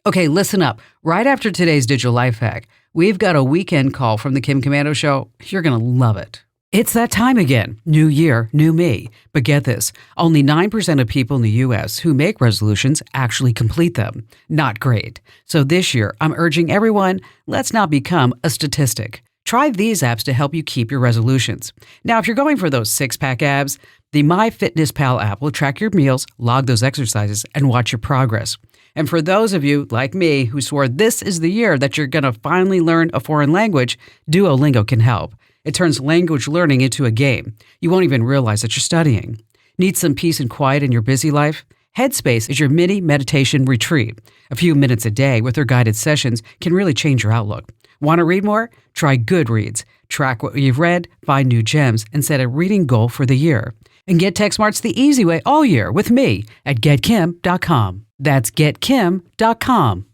Okay, listen up. Right after today's digital life hack, we've got a weekend call from the Kim Commando Show. You're going to love it. It's that time again. New year, new me. But get this, only 9% of people in the U.S. who make resolutions actually complete them. Not great. So this year, I'm urging everyone, let's not become a statistic. Try these apps to help you keep your resolutions. Now, if you're going for those six-pack abs, the MyFitnessPal app will track your meals, log those exercises, and watch your progress. And for those of you, like me, who swore this is the year that you're going to finally learn a foreign language, Duolingo can help. It turns language learning into a game. You won't even realize that you're studying. Need some peace and quiet in your busy life? Headspace is your mini meditation retreat. A few minutes a day with their guided sessions can really change your outlook. Want to read more? Try Goodreads. Track what you've read, find new gems, and set a reading goal for the year. And get TechSmarts the easy way all year with me at GetKim.com. That's GetKim.com.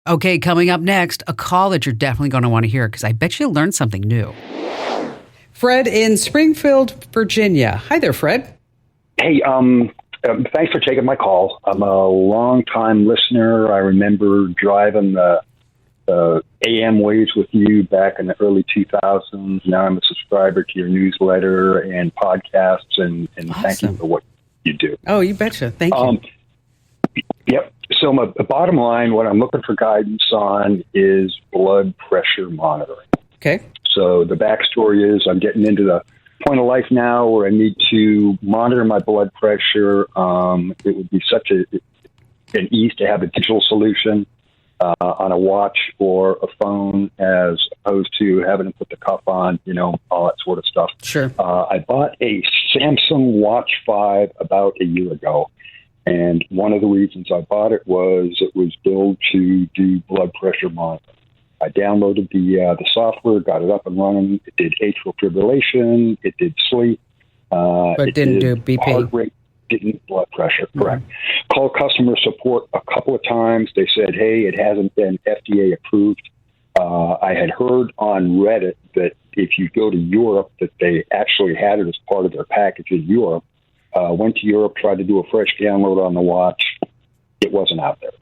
Okay, coming up next, a call that you're definitely going to want to hear because I bet you'll learn something new. Fred in Springfield, Virginia. Hi there, Fred. Hey, thanks for taking my call. I'm a long-time listener. I remember driving the AM waves with you back in the early 2000s. Now I'm a subscriber to your newsletter and podcasts, and awesome. Thank you for what you do. Oh, you betcha. Thank you. Yep. So my bottom line, what I'm looking for guidance on is blood pressure monitoring. Okay. So the backstory is I'm getting into the point of life now where I need to monitor my blood pressure. It would be such an ease to have a digital solution on a watch or a phone as opposed to having to put the cuff on, all that sort of stuff. Sure. I bought a Samsung Watch 5 about a year ago. And one of the reasons I bought it was billed to do blood pressure monitoring. I downloaded the software, got it up and running. It did atrial fibrillation. It did sleep. But didn't do BP. Heart rate, didn't blood pressure. Correct. Called customer support a couple of times. They said, hey, it hasn't been FDA approved. I had heard on Reddit that if you go to Europe, that they actually had it as part of their package in Europe. Went to Europe, tried to do a fresh download on the watch. It wasn't out there.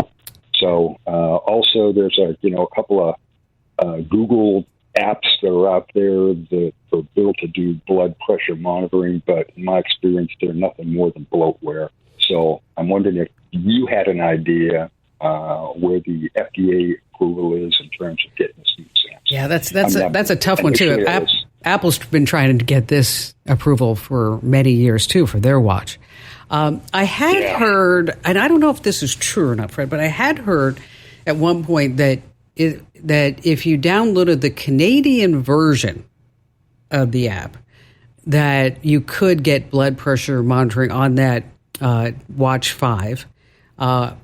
So also there's a couple of Google apps that are out there that are built to do blood pressure monitoring, but in my experience, they're nothing more than bloatware. So I'm wondering if you had an idea where the FDA approval is in terms of getting this new Samsung. Yeah, that's a tough one too. Apple's been trying to get this approval for many years too for their watch. I had heard, and I don't know if this is true or not, Fred, but I had heard at one point that if you downloaded the Canadian version of the app, that you could get blood pressure monitoring on that Watch 5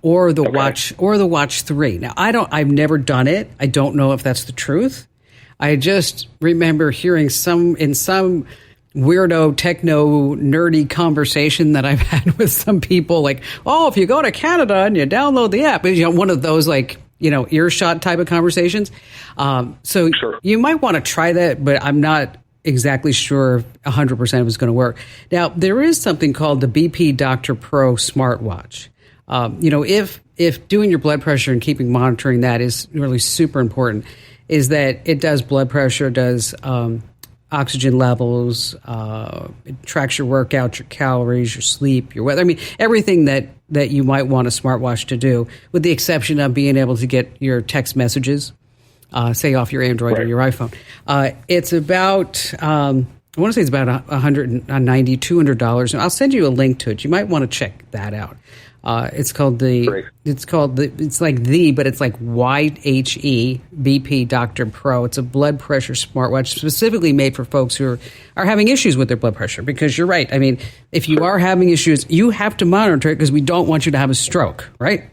or the Watch 3. Now, I've never done it. I don't know if that's the truth. I just remember hearing in some weirdo, techno, nerdy conversation that I've had with some people, like, oh, if you go to Canada and you download the app, one of those earshot type of conversations. So sure. You might want to try that, but I'm not exactly sure 100% if it's going to work. Now, there is something called the BP Doctor Pro smartwatch. If doing your blood pressure and keeping monitoring that is really super important, is that it does blood pressure, does oxygen levels, it tracks your workout, your calories, your sleep, your weather. I mean, everything that you might want a smartwatch to do, with the exception of being able to get your text messages, say off your Android or your iPhone. It's about, I want to say it's about $190, $200. And I'll send you a link to it. You might want to check that out. It's like YHE BP Doctor Pro. It's a blood pressure smartwatch specifically made for folks who are having issues with their blood pressure, because you're right. I mean, if you are having issues, you have to monitor it because we don't want you to have a stroke, right?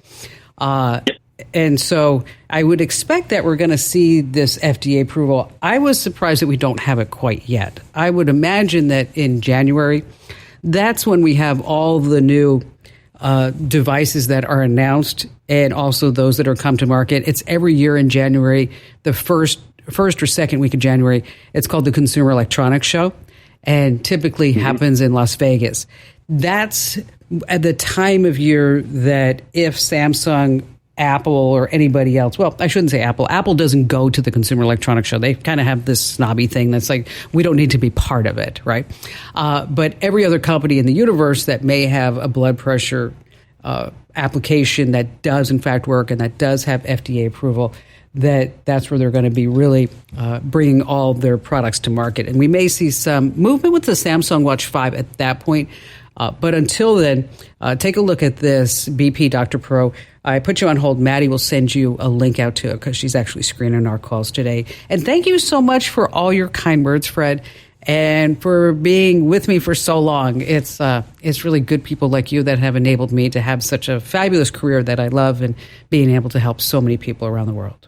And so I would expect that we're going to see this FDA approval. I was surprised that we don't have it quite yet. I would imagine that in January, that's when we have all the new devices that are announced, and also those that are come to market. It's every year in January, the first or second week of January. It's called the Consumer Electronics Show, and typically happens in Las Vegas. That's at the time of year that if Samsung Apple or anybody else. Well, I shouldn't say Apple. Apple doesn't go to the Consumer Electronics Show. They kind of have this snobby thing that's like, we don't need to be part of it, right? But every other company in the universe that may have a blood pressure application that does in fact work and that does have FDA approval, that's where they're going to be really bringing all their products to market. And we may see some movement with the Samsung Watch 5 at that point. But until then, take a look at this BP Dr. Pro. I put you on hold. Maddie will send you a link out to it because she's actually screening our calls today. And thank you so much for all your kind words, Fred, and for being with me for so long. It's really good people like you that have enabled me to have such a fabulous career that I love and being able to help so many people around the world.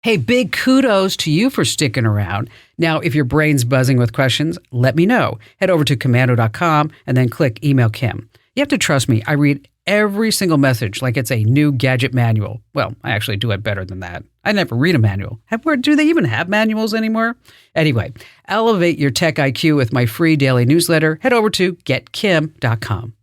Hey, big kudos to you for sticking around. Now, if your brain's buzzing with questions, let me know. Head over to komando.com and then click Email Kim. You have to trust me. I read every single message like it's a new gadget manual. Well, I actually do it better than that. I never read a manual. Do they even have manuals anymore? Anyway, elevate your tech IQ with my free daily newsletter. Head over to getkim.com.